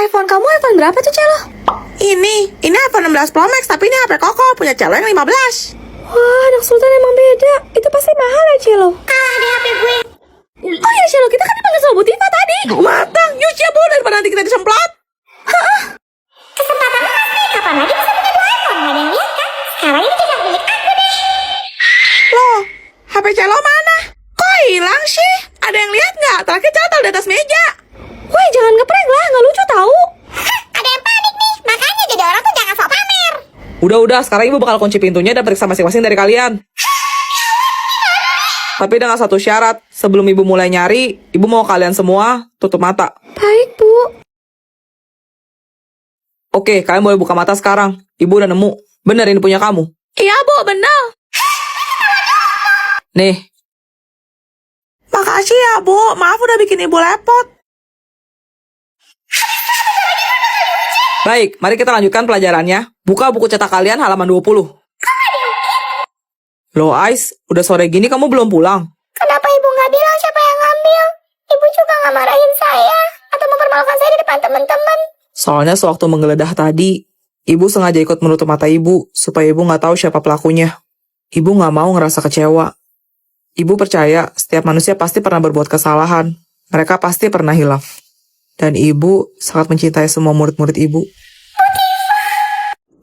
iPhone kamu iPhone berapa tuh, Celo? Ini iPhone 16 Pro Max, tapi ini HP Koko, punya Celo yang 15. Wah, anak Sultan emang beda. Itu pasti mahal ya, Celo? Di HP gue. Oh iya, Celo, kita kan dipanggil sama Bu Tifa tadi. Matang, yuk ya Bu, daripada nanti kita disemprot. Kesempatan pasti, kapan lagi bisa punya dua iPhone? Gak ada yang lihat kan? Sekarang ini cocok milik aku deh. Loh, HP Celo mana? Kok hilang sih? Ada yang lihat nggak? Terakhir Celo taruh di atas meja. Woi, jangan ngeprank lah, nggak lucu tahu. Ada yang panik nih, makanya jadi orang tuh jangan sok pamer. Udah, sekarang ibu bakal kunci pintunya dan periksa masing-masing dari kalian. Tapi dengan satu syarat, sebelum ibu mulai nyari, ibu mau kalian semua tutup mata. Baik, Bu. Oke, kalian boleh buka mata sekarang. Ibu udah nemu. Bener ini punya kamu. Iya, Bu, bener. Nih. Makasih ya, Bu. Maaf udah bikin ibu repot. Baik, mari kita lanjutkan pelajarannya. Buka buku cetak kalian halaman 20. Loh, Ais, udah sore gini kamu belum pulang? Kenapa ibu gak bilang siapa yang ngambil? Ibu juga gak marahin saya atau mempermalukan saya di depan teman-teman. Soalnya sewaktu menggeledah tadi, ibu sengaja ikut menutup mata ibu, supaya ibu nggak tahu siapa pelakunya. Ibu nggak mau ngerasa kecewa. Ibu percaya setiap manusia pasti pernah berbuat kesalahan. Mereka pasti pernah hilaf. Dan ibu sangat mencintai semua murid-murid ibu.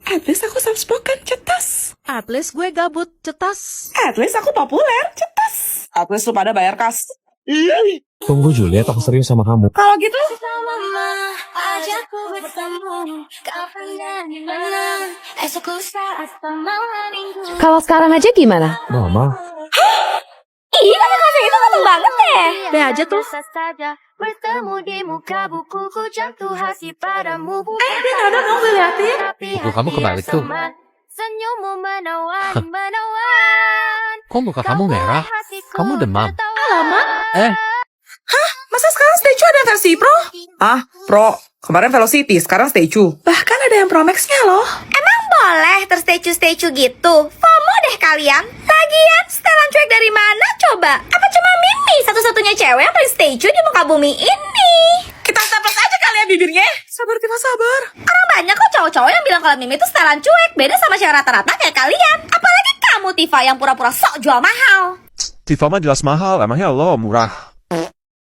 At least aku soft-spoken, cetas. At least gue gabut, cetas. At least aku populer, cetas. At least lu pada bayar kas. Tunggu Juliet, aku serius sama kamu. Kalau gitu, Kalau sekarang aja gimana? Mama, Ih, tapi kasih itu ganteng banget deh. Be aja tuh. Bertemu di muka bukuku jatuh hati padamu. dia nggak ada mau ngeliatin. buku kamu kebalik tuh. Senyummu menawan. Kok muka kamu merah? Kamu demam. Alamak. Eh, Masa sekarang Stage ada versi Pro? Ah, Pro. Kemarin Velocity, sekarang Stage. Bahkan ada yang Pro Max-nya loh. Emang boleh terstatue-statue gitu? FOMO deh kalian. Lagian, setelan cuek dari mana coba? Apa cuma Mimi satu-satunya cewek yang paling statue di muka bumi ini? Kita staples aja kali ya bibirnya. Sabar, Tifa, sabar. Orang banyak kok cowok-cowok yang bilang kalau Mimi itu setelan cuek. Beda sama cewek rata-rata kayak kalian. Apalagi kamu, Tifa, yang pura-pura sok jual mahal. Tifa mah jelas mahal, emangnya lo murah.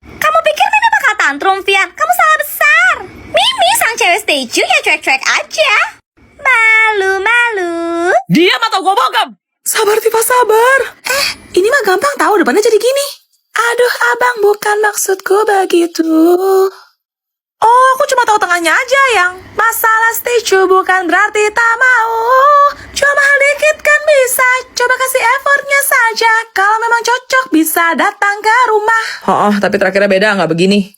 Kamu pikir Mimi bakal tantrum, Vian? Kamu salah besar. Mimi sang cewek statue ya cuek-cuek aja. Malu-malu. Diam atau gue bogem. Sabar, Tifa, sabar. Ini mah gampang tahu depannya jadi gini. Aduh, abang, bukan maksudku begitu. Oh, aku cuma tahu tengahnya aja yang masalah statue bukan berarti tak mau. Cuma mahal dikit kan bisa. Coba kasih effortnya saja. Kalau memang cocok bisa datang ke rumah. Oh, tapi terakhirnya beda nggak begini.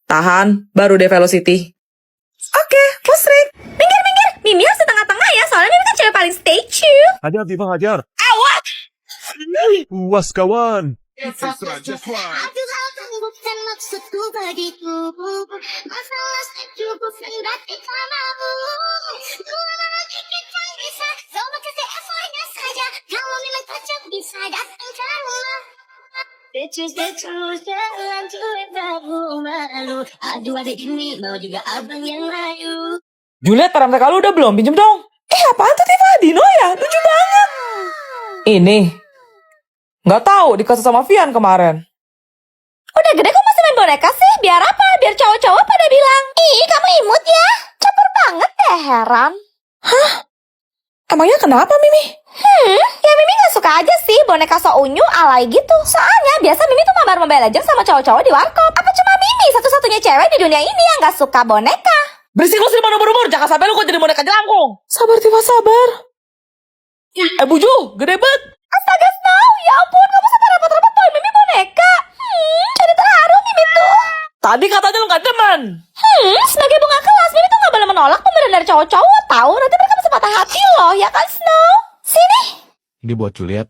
Tahan, baru deh Velocity. Oke, musrik. Minggir-minggir. Mimi harus di tengah-tengah ya, soalnya Mimi kan cewek paling statue. Hajar Tifa, hajar. What? Puas kawan. Bukan maksudku begitu. Masalah setuju bukan berarti tak mau. Cuma kita bisa. Coba kasih effortnya saja. Kalau memang cocok bisa datang ke rumah. Becus jalan cuek babu malu. Aduh adik ini mau juga abang yang layu. Juliet, param lu udah belum? Pinjem dong. Apaan tuh Tifa? Dino ya? Lucu banget. Ini. Nggak tahu, dikasih sama Vian kemarin. Udah gede kok masih main boneka sih? Biar apa? Biar cowok-cowok pada bilang, ih kamu imut ya? Caper banget deh, heran. Emangnya kenapa, Mimi? Ya Mimi gak suka aja sih boneka so unyu alay gitu. Soalnya biasa Mimi tuh mabar Mobile Legends sama cowok-cowok di warkop. Apa cuma Mimi satu-satunya cewek di dunia ini yang gak suka boneka? Berisik lu sih umur-umur, jangan sampai lu kok jadi boneka jelangkung. Sabar, Tifa, sabar. Buju, gede banget. Astaga Snow, ya ampun kamu sampai repot-repot bawain Mimi boneka. Jadi terharu Mimi tuh. Tadi katanya lu gak demen. Sebagai bunga kelas Mimi tuh gak boleh menolak pemberian dari cowok-cowok tahu. Nanti mereka bisa patah hati loh, ya kan Snow? Sini. ini buat Juliet.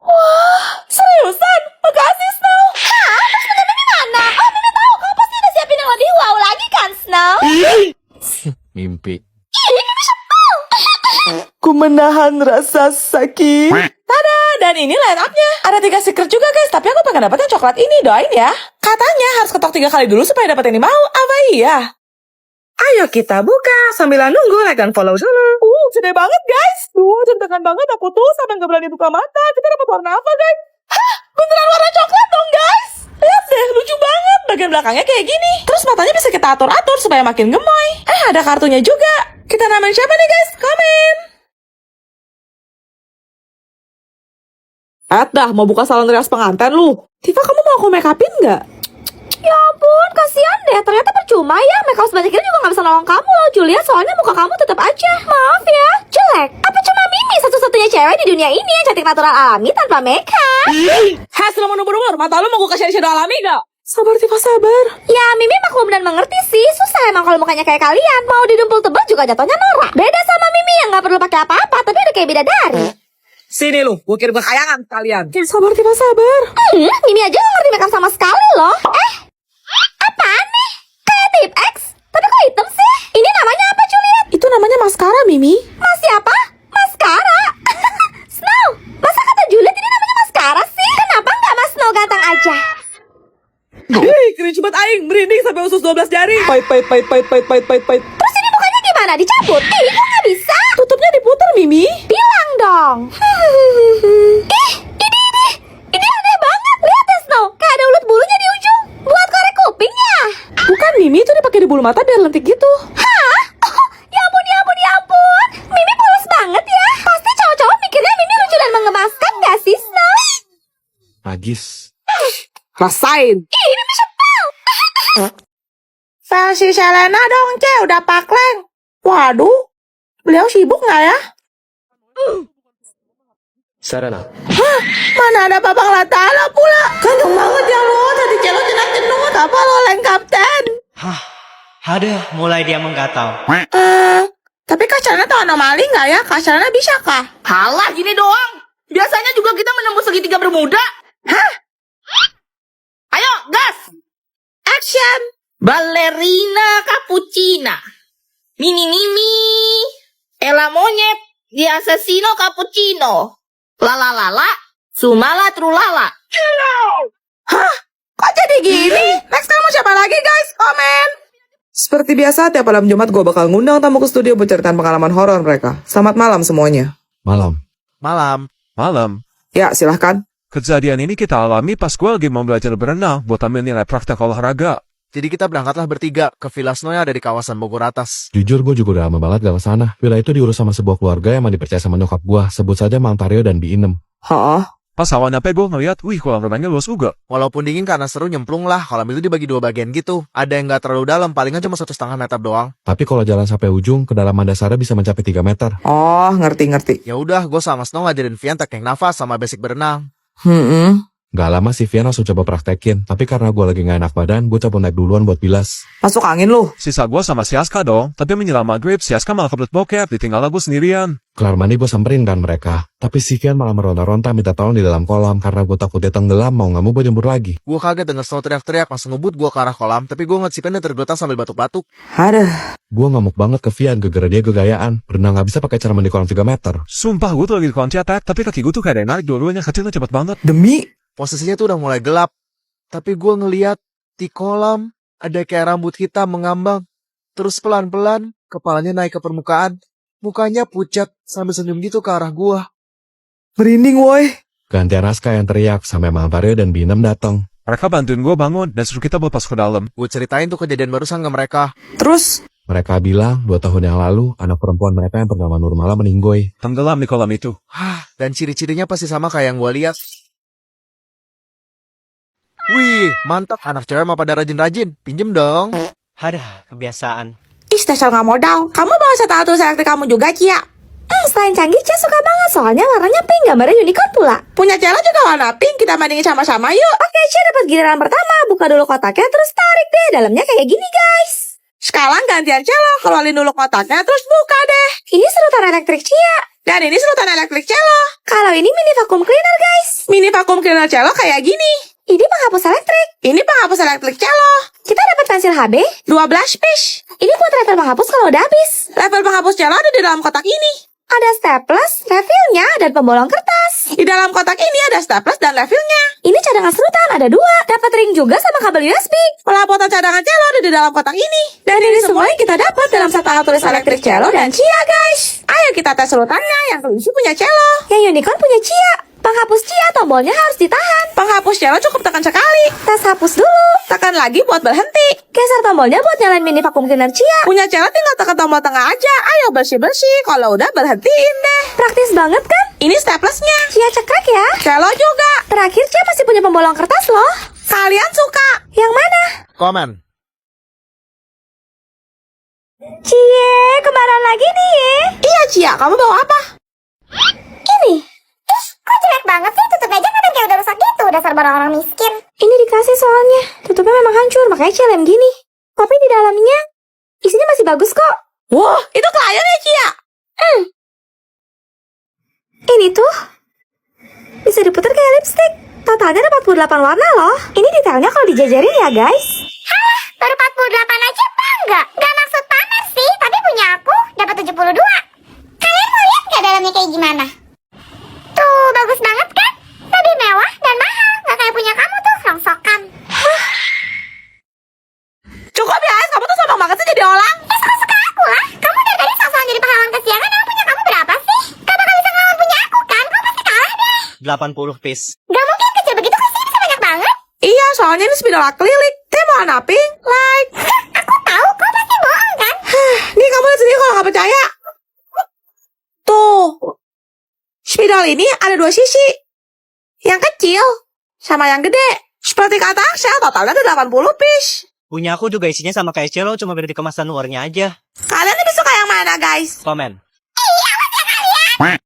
Wah, seriusan? Makasih Snow. Hah? Terus punya Mimi mana? Oh Mimi tahu, kamu pasti udah siapin yang lebih wow lagi kan Snow? Mimpi. Ih, Mimi sebel. Ku menahan rasa sakit. Tada, dan ini line up-nya. Ada 3 stiker juga guys, tapi aku pengen dapet yang coklat ini, doain ya. Katanya harus ketok 3 kali dulu supaya dapet yang mau, apa iya? Ayo kita buka, sambil nunggu like dan follow dulu. Gede banget guys. Deg-degan banget aku tuh sampai gak berani buka mata. Kita dapat warna apa guys? Hah, beneran warna coklat dong guys. Lihat deh, lucu banget. Bagian belakangnya kayak gini. Terus matanya bisa kita atur-atur supaya makin gemoy. Ada kartunya juga. Kita namain siapa nih guys? Komen. Dah, mau buka salon rias pengantin lu. Tifa, kamu mau aku make upin nggak? Ya ampun, kasihan deh. Ternyata percuma ya. Makeup sebanyak ini juga gak bisa nolong kamu loh, Julia. Soalnya muka kamu tetap aja. Maaf ya, jelek. Apa cuma Mimi satu-satunya cewek di dunia ini yang cantik natural alami tanpa makeup? Hah, selama nubur-nubur. Mata lu mau gue kasih shadow alami gak? Sabar, Tifa, sabar. Ya, Mimi maklum dan mengerti sih. Susah emang kalau mukanya kayak kalian. Mau didumpul tebal juga jatuhnya norak. Beda sama Mimi yang gak perlu pakai apa-apa, tapi udah kayak bidadari. Sini lu, gue kirim ke kayangan kalian. Sabar, Tifa, sabar. Mimi aja gak ngerti makeup sama sekali loh. Apaan nih? Kayak tip X? Tapi kok hitam sih? Ini namanya apa, Juliet? Itu namanya maskara, Mimi. Mas siapa? Maskara? Snow? Masa kata Juliet ini namanya maskara sih? Kenapa nggak Mas Snow ganteng aja? Hei, keren cepat aing, merinding sampai usus 12 jari. Pait. Terus ini mukanya gimana? Dicabut? Kok nggak bisa? Tutupnya diputar, Mimi. Bilang dong. Ini aneh banget. Lihat ya, Snow. Kayak ada ulet bulunya di ujung. Buat korek kupingnya. Bukan, Mimi, itu dipakai di bulu mata biar lentik gitu. Hah? Oh, ya ampun. Mimi polos banget ya. Pasti cowok-cowok mikirnya Mimi lucu dan mengemaskan gak sih, Snow? Magis. Rasain. Ini menyepel. Versi Selena dong, Ce, udah pakleng. Waduh, beliau sibuk nggak ya? Sarana. Mana ada babang latala pula. Ganteng banget ya lo, tadi celo jenak-jenut. Apa lo leng kapten? Ada, mulai dia menggatau. Tapi Kak Celana tahu anomali nggak ya? Kak Celana bisa kah? Halah, gini doang. Biasanya juga kita menembus segitiga bermuda. Hah? Ayo, gas! Action! Ballerina cappuccina. Mimi. Ella monyet. Di asesino cappuccino. Lala. Sumala trulala. Hah? Kok jadi gini? Next kamu siapa lagi guys? Komen! Seperti biasa, tiap malam Jumat gue bakal ngundang tamu ke studio buat ceritain pengalaman horor mereka. Selamat malam semuanya. Malam. Malam. Ya, silahkan. Kejadian ini kita alami pas gue lagi mau belajar berenang buat ambil nilai praktek olahraga. Jadi kita berangkatlah bertiga ke Villa Snow yang ada di kawasan Bogor Atas. Jujur gue juga udah lama banget gak kesana. Villa itu diurus sama sebuah keluarga yang dipercaya sama nyokap gue. Sebut saja Mang Tario dan Bi Inem. Pas awal nyampe gue ngeliat, wih kolam renangnya luas juga. Walaupun dingin karena seru nyemplung lah, kolam itu dibagi 2 bagian gitu. Ada yang gak terlalu dalam, palingan cuma 1,5 meter doang. Tapi kalau jalan sampai ujung, kedalaman dasarnya bisa mencapai 3 meter. Oh, ngerti. Ya udah, gue sama Snow ngajarin Vian teknik nafas sama basic berenang. Gak lama sih Vian langsung coba praktekin. Tapi karena gue lagi gak enak badan, gue coba naik duluan buat bilas. Masuk angin lu. Sisa gue sama si Aska dong, tapi menjelang maghrib si Aska malah kebelet bokep, ditinggal gue sendirian. Kelar mandi gue samperin kan mereka. Tapi si Vian malah meronta-ronta minta tolong di dalam kolam. Karena gue takut dia tenggelam, mau gak mau gue jemput lagi. Gue kaget denger Snow teriak-teriak, langsung ngebut gue ke arah kolam. Tapi gue ngeliat si Vian yang tergeletak sambil batuk-batuk. Aduh. Gue ngamuk banget ke Vian, gara-gara dia gegayaan. Berenang gak bisa pakai cara mandi kolam 3 meter. Sumpah gue tuh lagi di kolam cetek, tapi kaki gue tuh kayak ada yang narik dua-duanya, kecilnya cepet banget. Demi. Posisinya tuh udah mulai gelap. Tapi gue ngeliat di kolam ada kayak rambut hitam mengambang. Terus pelan-pelan kepalanya naik ke permukaan. Mukanya pucat sambil senyum gitu ke arah gue. Merinding woi. Gantian Aska yang teriak, sampai Mang Tario dan Bi Inem datang. Mereka bantuin gue bangun dan suruh kita buat masuk ke dalam. Gue ceritain tuh kejadian barusan ke mereka. Terus? Mereka bilang 2 tahun yang lalu, anak perempuan mereka yang bernama Nurmala meninggoy. Tenggelam di kolam itu. Dan ciri-cirinya pasti sama kayak yang gue lihat. Wih, mantap. Anak cewek mah pada rajin-rajin. Pinjem dong. Ada, kebiasaan. Ih, Stasiun gak modal. Kamu bawa sepatu elektrik kamu juga, Cia? Selain canggih, Cia suka banget. Soalnya warnanya pink, gambarnya unicorn pula. Punya Cela juga warna pink, kita bandingin sama-sama yuk. Oke, Cia dapat giliran pertama. Buka dulu kotaknya, terus tarik deh. Dalamnya kayak gini, guys. Sekarang gantian Celo, keluarin dulu kotaknya, terus buka deh. Ini sedotan elektrik Cia. Dan ini sedotan elektrik Celo. Kalau ini mini vacuum cleaner, guys. Mini vacuum cleaner Celo kayak gini. Ini penghapus elektrik. Ini penghapus elektrik Celo. Kita dapat pensil HB. 12 piece. Ini buat level penghapus kalau udah habis. Level penghapus Celo ada di dalam kotak ini. Ada staples, refillnya, dan pembolong kertas. Di dalam kotak ini ada staples dan refillnya. Ini cadangan serutan, ada 2. Dapat ring juga sama kabel USB. Pelapotan cadangan cello ada di dalam kotak ini. Dan ini semua yang kita dapat dalam satu alat tulis elektrik cello dan Chia, guys. Ayo kita tes serutannya. Yang kelinci punya cello. Yang unicorn punya Chia. Penghapus Chia, tombolnya harus ditahan. Penghapus cello cukup tekan sekali. Tes hapus dulu. Tekan lagi buat berhenti. Geser tombolnya buat nyalain mini vacuum cleaner Chia. Punya cello tinggal tekan tombol tengah aja. Ayo bersih-bersih. Kalau udah berhentiin deh. Praktis banget kan? Ini staplesnya. Chia cekrek ya. Cello juga. Terakhir Chia masih punya pembolong kertas loh. Kalian suka? Yang mana? Komen. Cie, kembaran lagi nih ye. Iya Cia, kamu bawa apa? Ini. Kok jelek banget sih? Tutup meja kan kayak udah rusak gitu. Dasar orang-orang miskin. Ini dikasih soalnya. Tutupnya memang hancur, makanya Cie lem gini. Tapi di dalamnya isinya masih bagus kok. Wah, itu klien ya Cia? Ini tuh bisa diputar kayak lipstick. Totalnya ada 48 warna loh. Ini detailnya kalau dijajarin ya guys. Baru 48 aja bangga. Gak maksud pamer sih, tapi punya aku dapat 72. Kalian mau lihat gak dalamnya kayak gimana? Tuh, bagus banget kan? Lebih mewah dan mahal. Gak kayak punya kamu tuh, rongsokan. Cukup ya, kamu tuh sombong banget sih jadi orang. Suka-suka aku lah. Kamu dari tadi sok-sokan jadi pahlawan kesiangan. Emang punya kamu berapa sih? Gak bakal bisa ngelawan punya aku kan? Kamu pasti kalah deh. 80 piece. Gak mungkin kecil begitu kan sih, bisa banyak banget. Iya, soalnya ini spidol akrilik. Teh mau naping, like. Aku tahu, kau pasti bohong kan? Nih kamu lihat sendiri kalau nggak percaya. Tuh, spidol ini ada 2 sisi. Yang kecil sama yang gede. Seperti kata Axel, totalnya ada 80 piece. Punya aku juga isinya sama kayak cello, cuma beda di kemasan luarnya aja. Kalian lebih suka yang mana guys? Komen. Iya, pasti kalian.